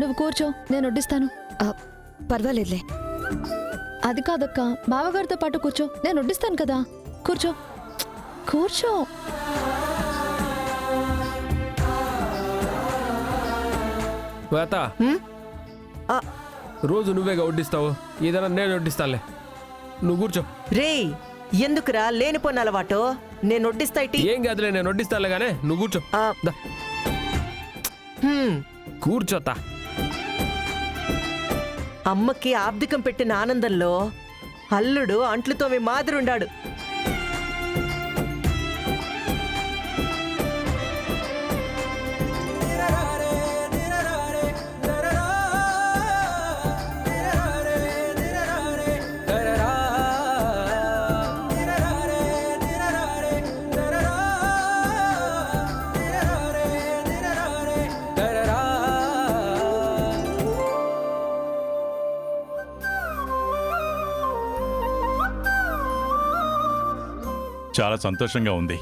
నువ్వు కూర్చో, నేను వడ్డిస్తాను. పర్వాలేదులే. అది కాదక్క, బావగారితో పాటు కూర్చో, నేను వడ్డిస్తాను కదా. కూర్చో కూర్చో. రోజు నువ్వేగా వడ్డిస్తావు, ఏదైనా నేను వడ్డిస్తానులే, నువ్వు కూర్చో. రే ఎందుకురా లేనిపోయిన అలవాటు? నేను వడ్డిస్తా. ఏం కాదులే, నేను వడ్డిస్తానులే గానే నువ్వు కూర్చో. కూర్చోతా. అమ్మకి ఆబ్దికం పెట్టిన ఆనందంలో అల్లుడు అంట్లుతో మీ మాదిరుండాడు. చాలా సంతోషంగా ఉంది.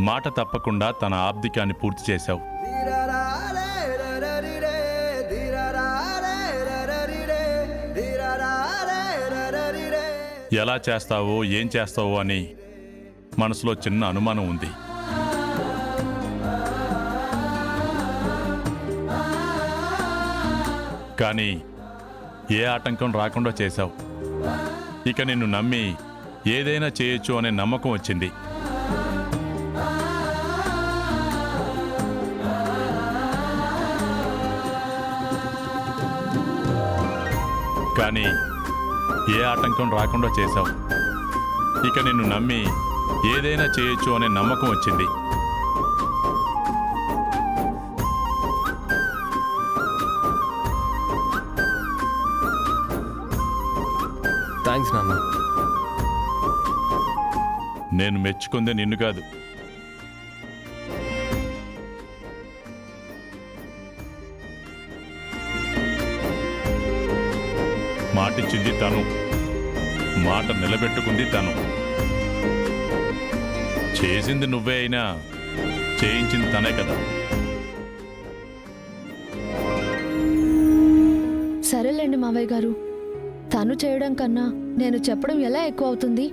మాట తప్పకుండా తన ఆబ్దికాన్ని పూర్తి చేశావు. ఎలా చేస్తావో ఏం చేస్తావో అని మనసులో చిన్న అనుమానం ఉంది. కానీ ఏ ఆటంకం రాకుండా చేశావు. ఇక నిన్ను నమ్మి ఏదైనా చేయొచ్చు అనే నమ్మకం వచ్చింది. కానీ ఏ ఆటంకం రాకుండా చేశావు. ఇక నిన్ను నమ్మి ఏదైనా చేయొచ్చు అనే నమ్మకం వచ్చింది. థ్యాంక్స్ నాన్న. నేను మెచ్చుకుందే నిన్ను కాదు, మాటిచ్చింది తను, మాట నిలబెట్టుకుంది తను. చేసింది నువ్వే అయినా చేయించింది తనే కదా. సరేలేండి మావయ్య గారు, తను చేయడం కన్నా నేను చెప్పడం ఎలా ఎక్కువ అవుతుంది?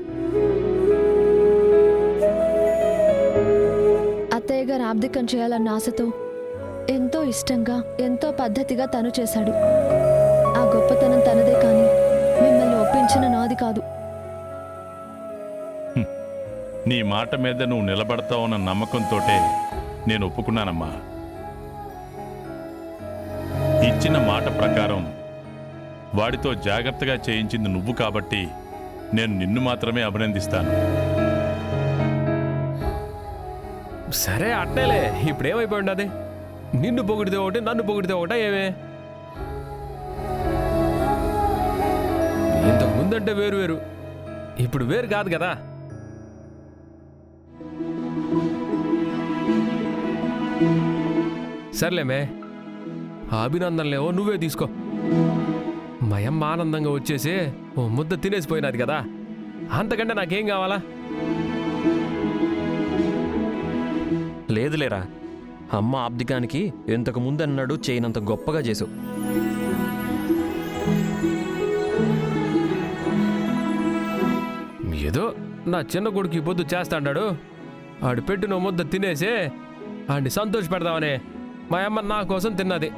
అత్తయ్య గారు ఆబ్దికం చేయాలన్న ఆశతో ఎంతో ఇష్టంగా ఎంతో పద్ధతిగా తను చేశాడు. ఆ గొప్పతనం తనదే, కానీ మిమ్మల్ని ఒప్పించిన నాది కాదు. నీ మాట మీద నువ్వు నిలబడతావన్న నమ్మకంతోటే నేను ఒప్పుకున్నానమ్మా. ఇచ్చిన మాట ప్రకారం వాడితో జాగ్రత్తగా చేయించింది నువ్వు కాబట్టి నేను నిన్ను మాత్రమే అభినందిస్తాను. సరే అట్నేలే, ఇప్పుడేమైపోయి ఉండదు. నిన్ను పొగిడితే ఒకటి, నన్ను పొగిడితే ఒకటా ఏమే? ఇంతకు ముందంటే వేరు వేరు, ఇప్పుడు వేరు కాదు కదా. సర్లేమే, అభినందనలేవో నువ్వే తీసుకో. మయమ్మ ఆనందంగా వచ్చేసి ఓ ముద్ద తినేసిపోయినది కదా, అంతకంటే నాకేం కావాలా? లేదులేరా, అమ్మ ఆబ్దికానికి ఇంతకు ముందన్నాడు చేయనంత గొప్పగా చేసావు. ఏదో నా చిన్న కొడుకు పొద్దు చేస్తాడాడు, ఆడు పెట్టిన ముద్ద తినేసి ఆడిని సంతోష పెడదామని మా అమ్మ నా కోసం తిన్నది.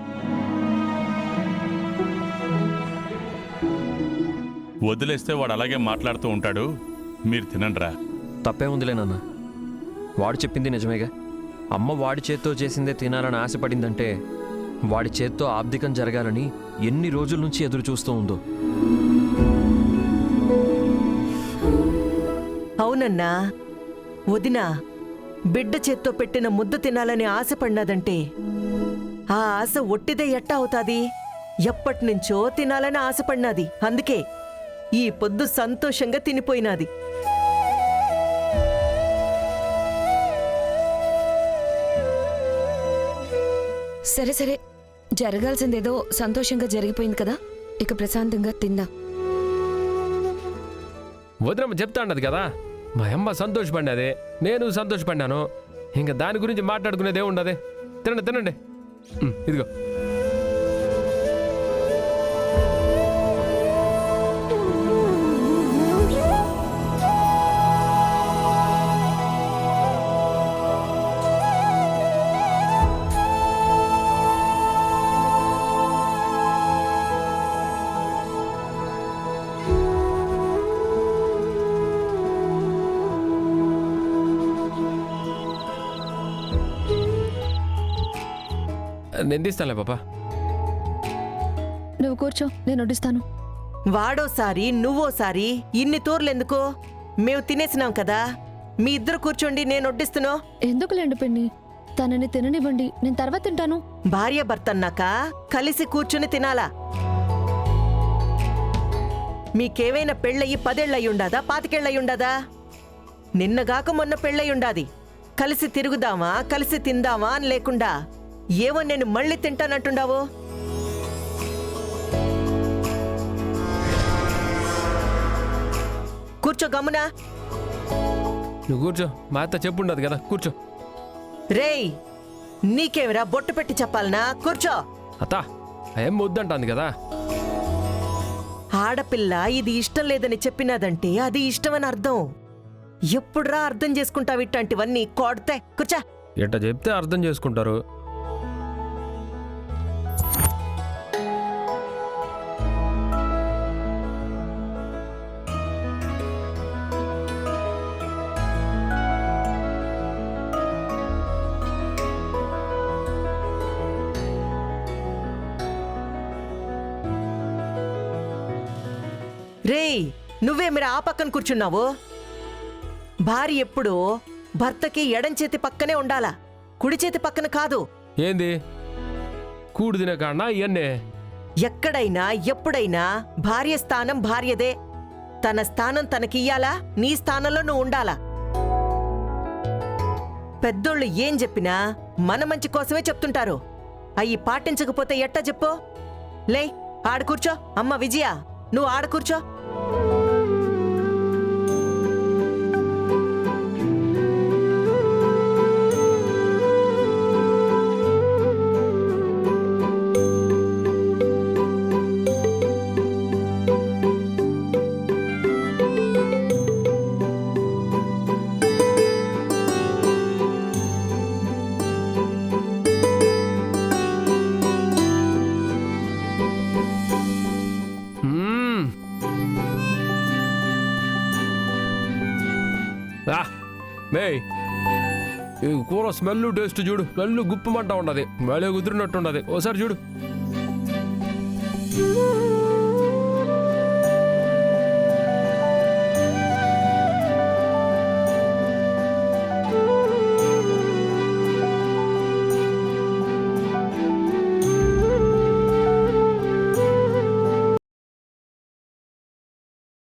వదిలేస్తే వాడు అలాగే మాట్లాడుతూ ఉంటాడు, మీరు తినండిరా. తప్పే ఉందిలే నాన్న, వాడు చెప్పింది నిజమేగా. అమ్మ వాడి చేత్తో చేసిందే తినాలని ఆశపడిందంటే వాడి చేత్తో ఆబ్దికం జరగాలని ఎన్ని రోజుల నుంచి ఎదురు చూస్తూ ఉందో. అవునన్నా, వదినా బిడ్డ చేత్తో పెట్టిన ముద్ద తినాలని ఆశపడినదంటే ఆ ఆశ ఒట్టిదే ఎట్టా అవుతాది? ఎప్పటినుంచో తినాలని ఆశపడినది, అందుకే ఈ పొద్దు సంతోషంగా తినిపోయినది. సరే సరే, జరగాల్సిందేదో సంతోషంగా జరిగిపోయింది కదా, ఇక ప్రశాంతంగా తిందా. వదినమ్మ చెప్తా అన్నది కదా, మా అమ్మ సంతోషపడినదే, నేను సంతోషపడినాను. ఇంకా దాని గురించి మాట్లాడుకునేదే ఉండదే. తినండి తినండి, ఇదిగో. నేను తీస్తానులే పాప. నువ్వు కూర్చో, నేను వడ్డిస్తాను. వాడోసారి నువ్వోసారి ఇన్ని తూర్లెందుకు? మేము తినేసినాం కదా, మీ ఇద్దరు కూర్చోండి, నేను వడ్డిస్తున్నా. ఎందుకులేండి పిన్ని, తనని తిననివ్వండి, నేను తర్వాత తింటాను. భార్య భర్త అన్నాక కలిసి కూర్చుని తినాలా? మీకేవైనా పెళ్ళయి 10 ఏళ్ళయ్యుండాదా, 25 ఏళ్ళయ్యుండాదా? నిన్నగాక మొన్న పెళ్ళయ్యుండాది. కలిసి తిరుగుదామా, కలిసి తిందామా అని లేకుండా ఏవో నేను మళ్ళీ తింటానంటుండావు. కూర్చో గమ్మునా. నువ్వు కూర్చో, మా అత్త చెప్పుండదు కదా, కూర్చో. రేయ్, నీకేమిరా బొట్టు పెట్టి చెప్పాలనా? కూర్చో. అత్త ఏం వద్దంటాంది కదా. ఆడపిల్ల ఇది ఇష్టం లేదని చెప్పినదంటే అది ఇష్టమని అర్థం. ఎప్పుడురా అర్థం చేసుకుంటావు ఇట్లాంటివన్నీ? కొడితే కూర్చో. ఎట్ట చెప్తే అర్థం చేసుకుంటారు. రేయ్, నువ్వేమిరా ఆ పక్కన కూర్చున్నావు? భార్య ఎప్పుడూ భర్తకి ఎడం చేతి పక్కనే ఉండాలా, కుడి చేతి పక్కన కాదు. ఏంది కూడు తినే కాడనా ఇవన్నీ? ఎక్కడైనా ఎప్పుడైనా భార్య స్థానం భార్యదే. తన స్థానం తనకియ్యాలా, నీ స్థానంలో నువ్వు ఉండాలా. పెద్దోళ్ళు ఏం చెప్పినా మన మంచి కోసమే చెప్తుంటారు. అయ్యి పాటించకపోతే ఎట్టా చెప్పు? లే, ఆడ కూర్చో. అమ్మ విజయ, నువ్వు ఆడ కూర్చో. మేయ్, ఈ కూర స్మెల్ టేస్ట్ చూడు, స్మెల్ గుప్పమంటా ఉండదు, మళ్ళీ కుదిరినట్టు ఉండదు. ఓసారి చూడు.